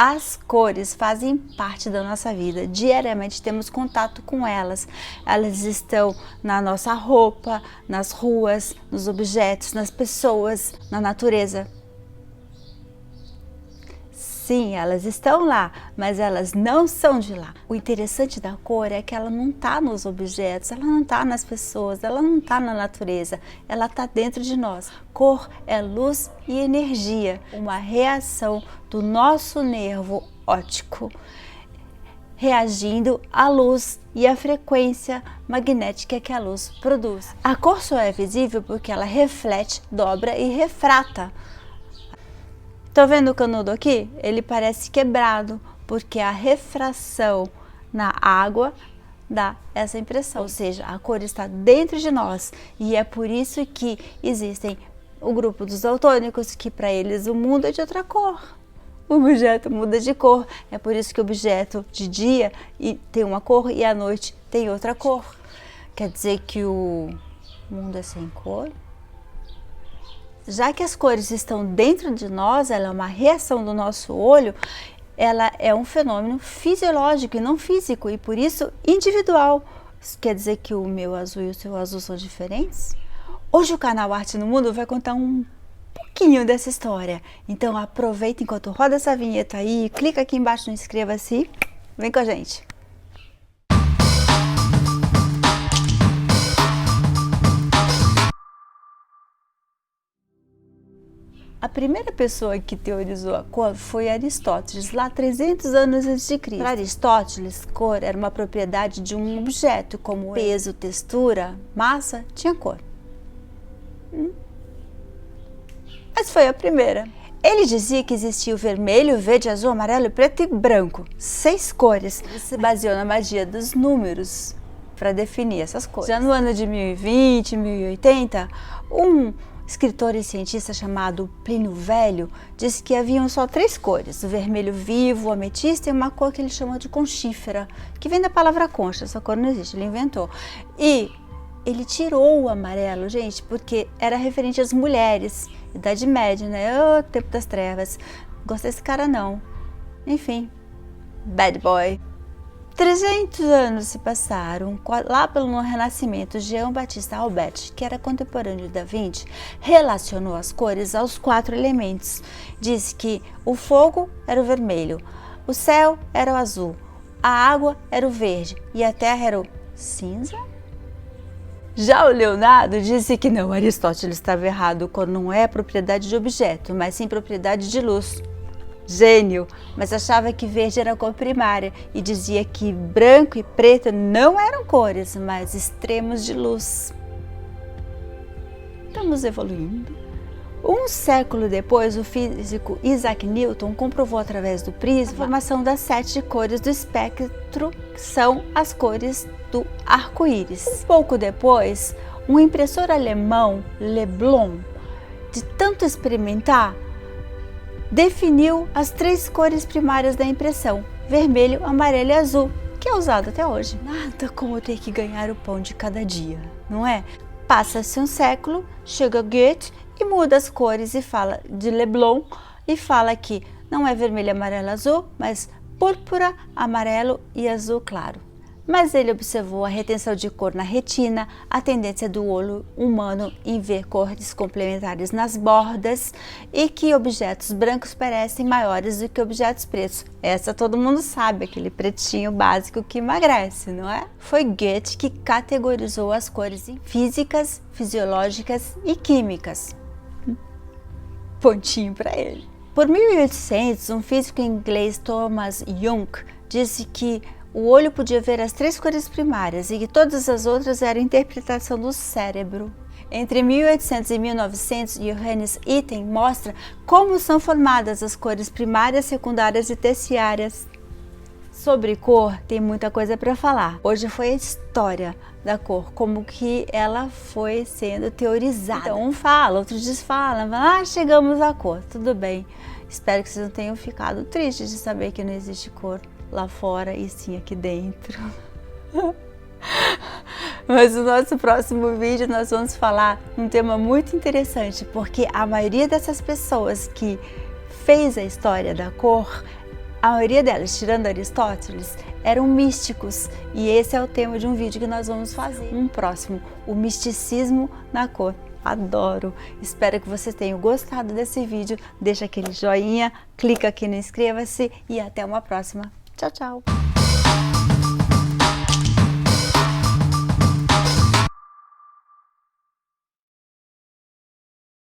As cores fazem parte da nossa vida, diariamente temos contato com elas. Elas estão na nossa roupa, nas ruas, nos objetos, nas pessoas, na natureza. Sim, elas estão lá, mas elas não são de lá. O interessante da cor é que ela não está nos objetos, ela não está nas pessoas, ela não está na natureza, ela está dentro de nós. Cor é luz e energia, uma reação do nosso nervo óptico, reagindo à luz e à frequência magnética que a luz produz. A cor só é visível porque ela reflete, dobra e refrata. Estão vendo o canudo aqui? Ele parece quebrado, porque a refração na água dá essa impressão. Ou seja, a cor está dentro de nós e é por isso que existem o grupo dos daltônicos, que para eles o mundo é de outra cor. O objeto muda de cor, é por isso que o objeto de dia tem uma cor e à noite tem outra cor. Quer dizer que o mundo é sem cor? Já que as cores estão dentro de nós, ela é uma reação do nosso olho, ela é um fenômeno fisiológico e não físico, e por isso individual. Isso quer dizer que o meu azul e o seu azul são diferentes? Hoje o canal Arte no Mundo vai contar um pouquinho dessa história. Então aproveita enquanto roda essa vinheta aí, clica aqui embaixo no inscreva-se, vem com a gente. A primeira pessoa que teorizou a cor foi Aristóteles, lá 300 anos antes de Cristo. Para Aristóteles, cor era uma propriedade de um objeto, como peso, textura, massa, tinha cor. Mas foi a primeira. Ele dizia que existia o vermelho, verde, azul, amarelo, preto e branco, 6 cores. Ele se baseou na magia dos números para definir essas cores. Já no ano de 1020, 1080, um escritor e cientista chamado Plínio Velho disse que haviam só 3 cores, o vermelho vivo, o ametista e uma cor que ele chamou de conchífera, que vem da palavra concha, essa cor não existe, ele inventou. E ele tirou o amarelo, gente, porque era referente às mulheres, Idade Média, né? O tempo das trevas. Gostei desse cara não. Enfim, bad boy. 300 anos se passaram, lá pelo Renascimento, Jean Baptiste Albert, que era contemporâneo de Da Vinci, relacionou as cores aos 4 elementos. Disse que o fogo era o vermelho, o céu era o azul, a água era o verde e a terra era o cinza? Já o Leonardo disse que não, Aristóteles estava errado, cor não é propriedade de objeto, mas sim propriedade de luz. Gênio, mas achava que verde era a cor primária e dizia que branco e preto não eram cores, mas extremos de luz. Estamos evoluindo. Um século depois, o físico Isaac Newton comprovou através do prisma a formação das 7 cores do espectro, que são as cores do arco-íris. Pouco depois, um impressor alemão, Leblon, de tanto experimentar, definiu as 3 cores primárias da impressão, vermelho, amarelo e azul, que é usado até hoje. Nada como ter que ganhar o pão de cada dia, não é? Passa-se um século, chega Goethe e muda as cores e fala de Leblon e fala que não é vermelho, amarelo, azul, mas púrpura, amarelo e azul claro. Mas ele observou a retenção de cor na retina, a tendência do olho humano em ver cores complementares nas bordas e que objetos brancos parecem maiores do que objetos pretos. Essa todo mundo sabe, aquele pretinho básico que emagrece, não é? Foi Goethe que categorizou as cores em físicas, fisiológicas e químicas. Pontinho para ele. Por 1800, um físico inglês, Thomas Young, disse que o olho podia ver as 3 cores primárias e que todas as outras eram interpretação do cérebro. Entre 1800 e 1900, Johannes Itten mostra como são formadas as cores primárias, secundárias e terciárias. Sobre cor, tem muita coisa para falar. Hoje foi a história da cor, como que ela foi sendo teorizada. Então, um fala, outros desfalam, chegamos à cor, tudo bem. Espero que vocês não tenham ficado tristes de saber que não existe cor lá fora e sim aqui dentro. Mas no nosso próximo vídeo nós vamos falar um tema muito interessante, porque a maioria dessas pessoas que fez a história da cor A maioria delas, tirando Aristóteles, eram místicos, e esse é o tema de um vídeo que nós vamos fazer. Um próximo, o misticismo na cor. Adoro! Espero que vocês tenham gostado desse vídeo. Deixa aquele joinha, clica aqui no inscreva-se e até uma próxima. Tchau, tchau!